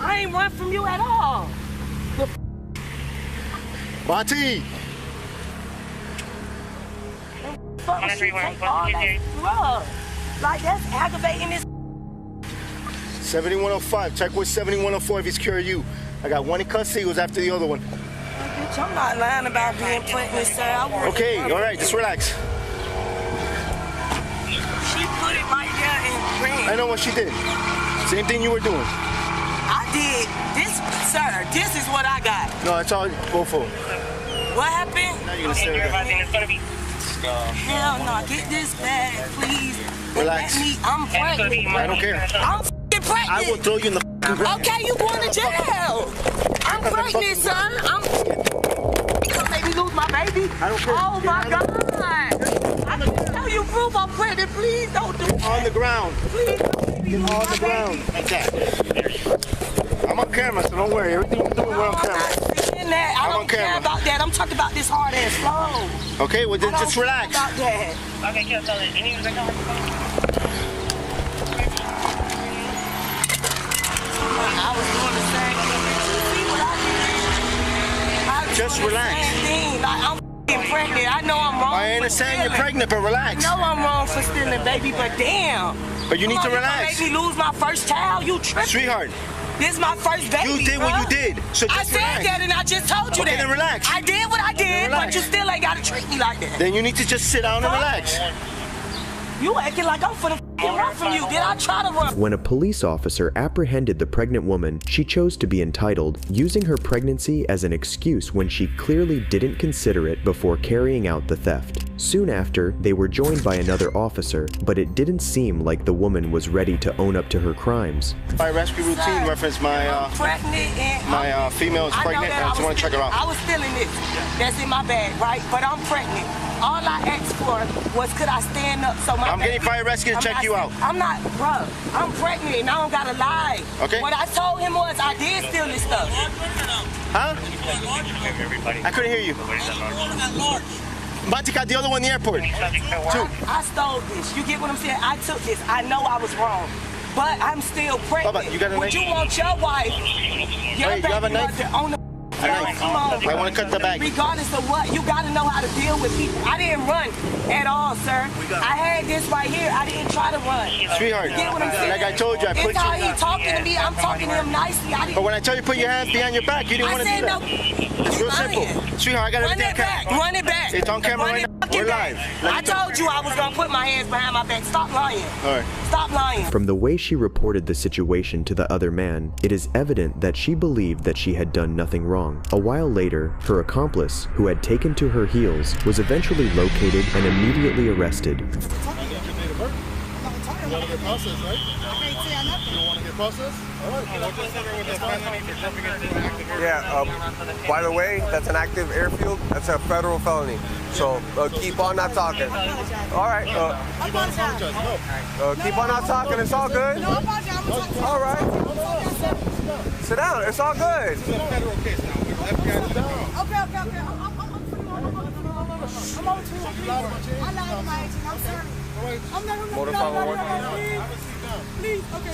I ain't run from you at all. Monty! Like that's aggravating this. 7105. Check with 7104 if he's curing you. I got one in custody who's after the other one. Bitch, I'm not lying about being pregnant, sir. Okay, all right, just relax. She put it right there and ran. I know what she did. Same thing you were doing. I did. This, sir, this is what I got. No, it's all both of them. What happened? Now you're gonna stay there. Hell no, get this bag, please. Relax. I'm pregnant. I don't care. I'm pregnant. I will throw you in the Okay, you going to jail. I'm pregnant, son. You gonna make me lose my baby? I don't care. Oh my God. I can tell you proof I'm pregnant. Please don't do that. On the ground. Please don't Get on the ground. Like that. I'm on camera, so don't worry. Everything we're doing, we're on camera. That. I don't care about that. I'm talking about this hard ass flow. Okay, well then just relax. About that. Okay, can I tell you any music on? I was doing the same thing. You see what I did? Just relax. Same thing. Like, I'm pregnant. I know I'm wrong. I understand you're pregnant, but relax. I know I'm wrong for stealing, baby, but damn. But you need to relax. You make me lose my first child. You tripping. Sweetheart. This is my first baby. You did what you did. So just I said relax. that and I just told you that. Okay, then relax. I did what I did, but you still ain't gotta treat me like that. Then you need to just sit down and relax. You acting like I'm finna run from you. Did I try to run? When a police officer apprehended the pregnant woman, she chose to be entitled, using her pregnancy as an excuse when she clearly didn't consider it before carrying out the theft. Soon after, they were joined by another officer, but it didn't seem like the woman was ready to own up to her crimes. My rescue routine reference my female is pregnant and I just want to check her out. I was stealing this. That's in my bag, right? But I'm pregnant. All I asked for was could I stand up so my I'm getting fire rescue to check you out. I'm not, bro. I'm pregnant and I don't gotta lie. Okay. What I told him was I did steal this stuff. Huh? I couldn't hear you. Monty got the other one in the airport. Two. I stole this. You get what I'm saying? I took this. I know I was wrong. But I'm still pregnant. Bubba, you got a Would knife? you want your wife, your Hey, you have a knife? on the come on. I want to cut the bag. Regardless of what, you got to know how to deal with people. I didn't run at all, sir. I had this right here. I didn't try to run. Sweetheart, You get what I'm saying? like I told you, I put It's how you... he talking to me. I'm talking to him nicely. But when I tell you put your hands behind your back, you didn't want to do that. It's real simple. Sweetheart, I got everything on camera. Run it back. It's on camera right now. We're live. I told you I was going to put my hands behind my back. Stop lying. All right. Stop lying. From the way she reported the situation to the other man, it is evident that she believed that she had done nothing wrong. A while later, her accomplice, who had taken to her heels, was eventually located and immediately arrested. You want to get processed, right? You don't want to get processed? All right. We'll just cover with the felony for jumping into an active airfield. Yeah, by the way, that's an active airfield. That's a federal felony. So keep on not talking. All right. Keep on apologize. No. Keep on not talking. It's all good. No, apologize. All right. Sit down. It's all good. This is a federal case now. The FBI is down. Okay. I'm over to you. I lied to my agent. I'm sorry. Please, okay.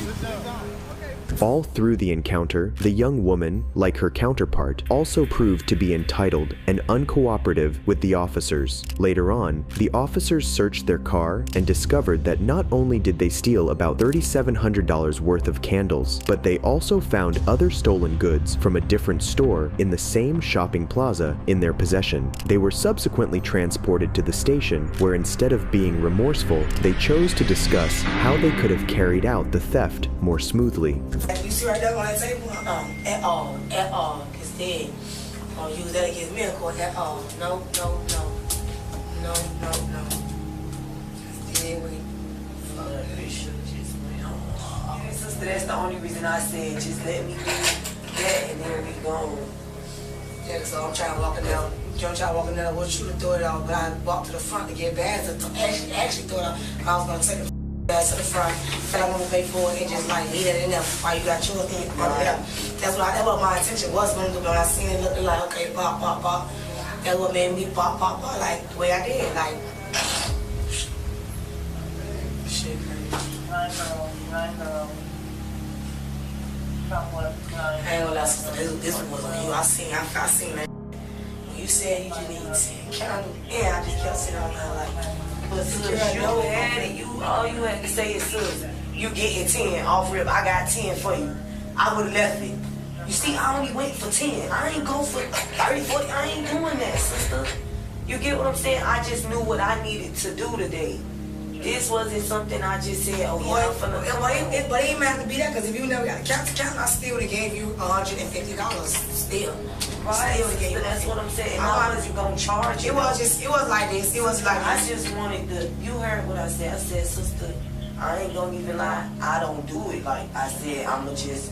All through the encounter, the young woman, like her counterpart, also proved to be entitled and uncooperative with the officers. Later on, the officers searched their car and discovered that not only did they steal about $3,700 worth of candles, but they also found other stolen goods from a different store in the same shopping plaza in their possession. They were subsequently transported to the station where, instead of being remorseful, they chose to discuss how they could have carried out the theft more smoothly. You see right there on that table? At all. It's dead. Don't use that against me, of course, at all. No. It's dead with sister, that's the only reason I said just let me do that and then we gone. Yeah, so I'm trying to walk down. I'm trying to walk down. I wasn't shooting throw it out, but I walked to the front to get bags. Actually throw it out. I was gonna take the bags to the front, but I want to pay for it and just like leave it in there while you got yours in. That's what my intention was gonna do. But when I seen it looking like okay, pop. That's what made me pop, like the way I did, like. Shit, crazy. I know. I ain't gonna lie, sister, this one was on you. I seen that. When you said you just need 10 candles, yeah, I just kept sitting on there like, but sis, you had it. All you had to say is, sis, you getting 10 off rip. I got 10 for you. I would've left it. You see, I only wait for 10. I ain't go for 30, 40. I ain't doing that, sister. You get what I'm saying? I just knew what I needed to do today. This wasn't something I just said, oh yeah, I'm finna come on. But it ain't have to be that, because if you never got a count, I still would have gave you $150 still. Right, that's what I'm saying. I wasn't gonna charge you. It was like this. It was like I just wanted you heard what I said. I said, sister, I ain't gonna even lie. I don't do it like I said. I'ma just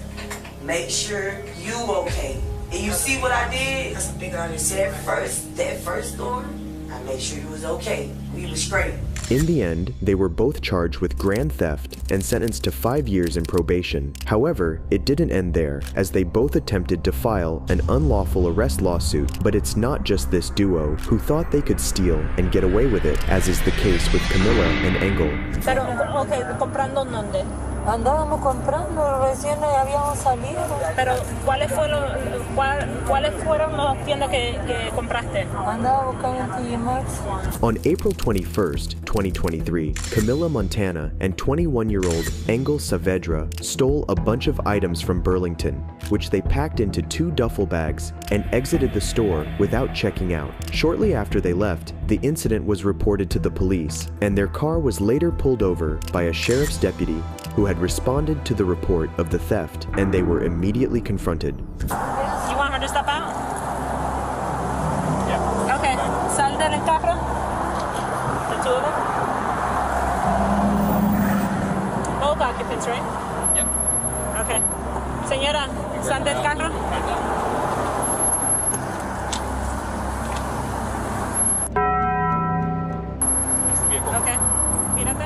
make sure you okay. And you see what I did? That's a big understanding. That first storm, I made sure you was okay. We was straight. In the end, they were both charged with grand theft and sentenced to 5 years in probation. However, it didn't end there, as they both attempted to file an unlawful arrest lawsuit. But it's not just this duo who thought they could steal and get away with it, as is the case with Camilla and Engel. Pero, okay, ¿comprando dónde? Andábamos comprando, recién habíamos salido. Pero, ¿cuáles fueron las tiendas que compraste? Andaba buscando en TJ Maxx. On April 21st, 2023, Camilla Montana and 21-year-old Engel Saavedra stole a bunch of items from Burlington, which they packed into 2 duffel bags and exited the store without checking out. Shortly after they left, the incident was reported to the police, and their car was later pulled over by a sheriff's deputy who had responded to the report of the theft, and they were immediately confronted. You want her to step out? Yeah. Okay. Sal del carro. The 2 of them. Both occupants, right? Yeah. Okay. Señora, sal del carro. Ok, mírate.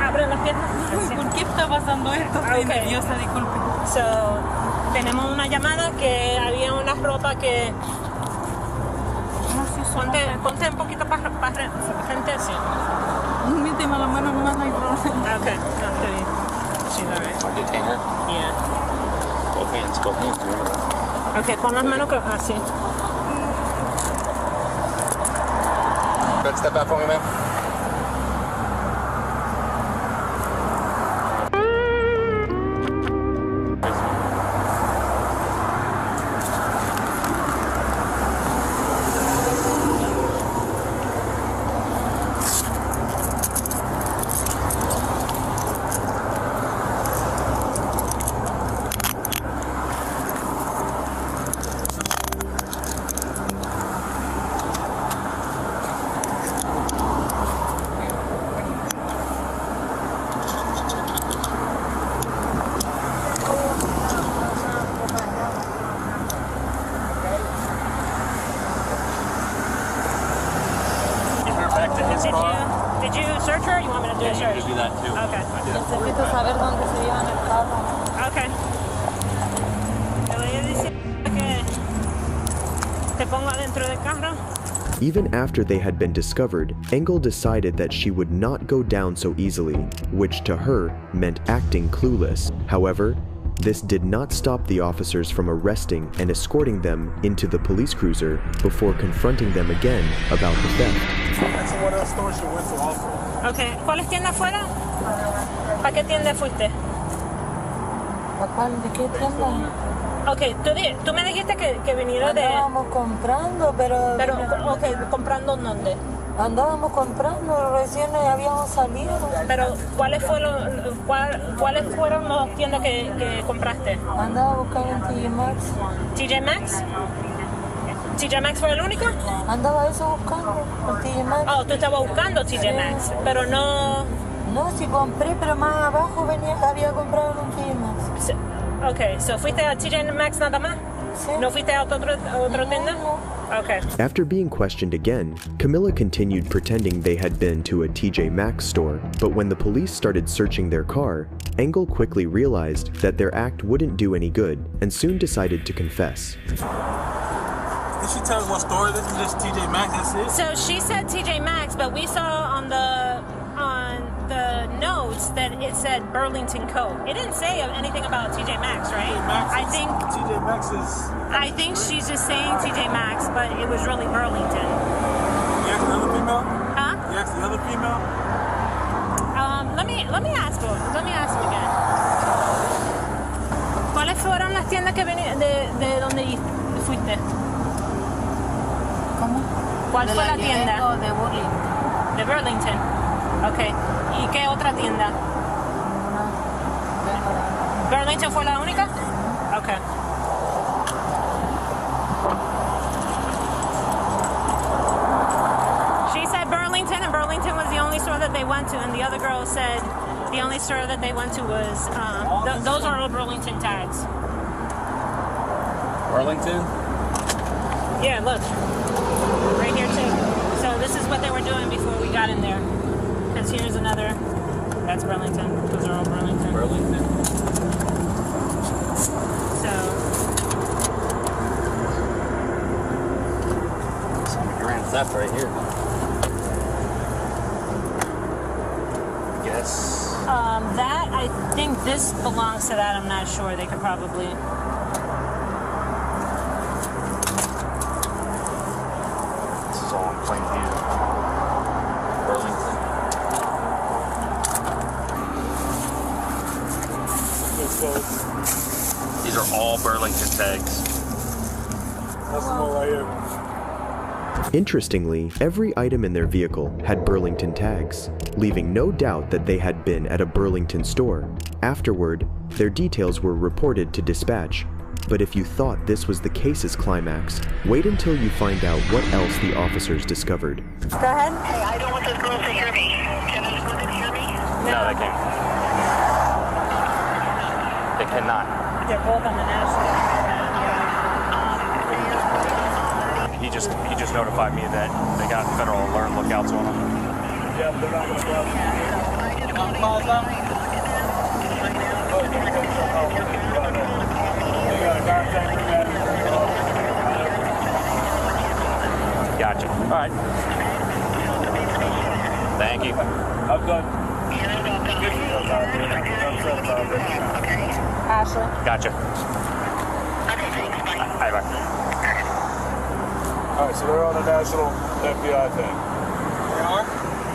Abre las piernas. ¿Por qué está pasando esto? Estoy nerviosa, disculpe. So, tenemos una llamada que había una ropa que... Ponte un poquito para frente así. Méteme la mano más ahí. Ok, está bien. She's alright. Detain her? Yeah. Both hands, both hands. Ok, pon las manos así. Go ahead, step back for me, ma'am. Did you search her or you want me to do a search? You can do that too. Okay. Necesito saber dónde se llevan el carro. Okay. Te voy a decir que te pongo adentro del carro. Even after they had been discovered, Engel decided that she would not go down so easily, which to her meant acting clueless. However, this did not stop the officers from arresting and escorting them into the police cruiser before confronting them again about the theft. That's one of the stores you went to also. Okay. ¿Cuáles tiendas fueron? ¿Para qué tienda fuiste? ¿Para cuál? ¿De qué tienda? Okay, tú me dijiste que vinieron de... Andábamos comprando, pero... okay, ¿comprando dónde? Andábamos comprando, recién habíamos salido. Pero, ¿cuáles fueron las tiendas que compraste? Andaba buscando en TJ Maxx. ¿TJ Maxx? ¿TJ Maxx fue el único? Andaba eso buscando, en TJ Maxx. Oh, tú estabas buscando TJ Maxx, pero no... No, sí compré, pero más abajo había comprado en un TJ Maxx. Okay, so ¿fuiste a TJ Maxx nada más? Sí. ¿No fuiste a otra tienda? No. Okay. After being questioned again, Camilla continued pretending they had been to a TJ Maxx store, but when the police started searching their car, Engel quickly realized that their act wouldn't do any good and soon decided to confess. Did she tell us what store? This is just TJ Maxx, that's it? So she said TJ Maxx, but we saw on the notes that it said Burlington Coat. It didn't say anything about TJ Maxx, right? TJ Maxx is... I think she's just saying TJ Maxx, but it was really Burlington. You asked the other female? Huh? You asked the other female? Let me ask her. Let me ask her again. ¿Cuáles fueron las tiendas que venían de donde fuiste? ¿Cómo? ¿Cuál fue la tienda? De Burlington. De Burlington. Okay. ¿Y qué otra tienda? ¿Burlington fue la única? Okay. She said Burlington, and Burlington was the only store that they went to, and the other girl said the only store that they went to was, those are all Burlington tags. Burlington? Yeah, look. Right here, too. So this is what they were doing before we got in there. Because here's another. That's Burlington. Those are all Burlington. Burlington. So. Some grand theft right here. Yes. That, I think this belongs to that. I'm not sure. They could probably. This is all in plain view. Burlington. These are all Burlington tags. That's the one right here. Interestingly, every item in their vehicle had Burlington tags, leaving no doubt that they had been at a Burlington store. Afterward, their details were reported to dispatch. But if you thought this was the case's climax, wait until you find out what else the officers discovered. Go ahead. Hey, I don't want those girls to hear me. Can those women hear me? No, they can't. They cannot. They're both on the national. He just just notified me that they got federal alert lookouts on them. Yeah, they're not going to cause them. Gotcha. All right. Thank you. I'm done. Ashley. Gotcha. Bye bye. All right, so they're on a national FBI thing. They are?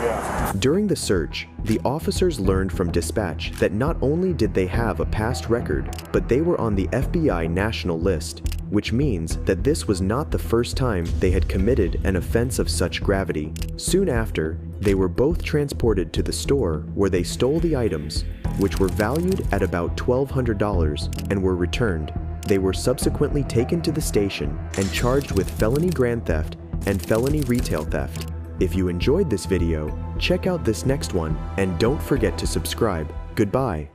Yeah. During the search, the officers learned from dispatch that not only did they have a past record, but they were on the FBI national list, which means that this was not the first time they had committed an offense of such gravity. Soon after, they were both transported to the store where they stole the items, which were valued at about $1,200 and were returned. They were subsequently taken to the station and charged with felony grand theft and felony retail theft. If you enjoyed this video, check out this next one and don't forget to subscribe. Goodbye.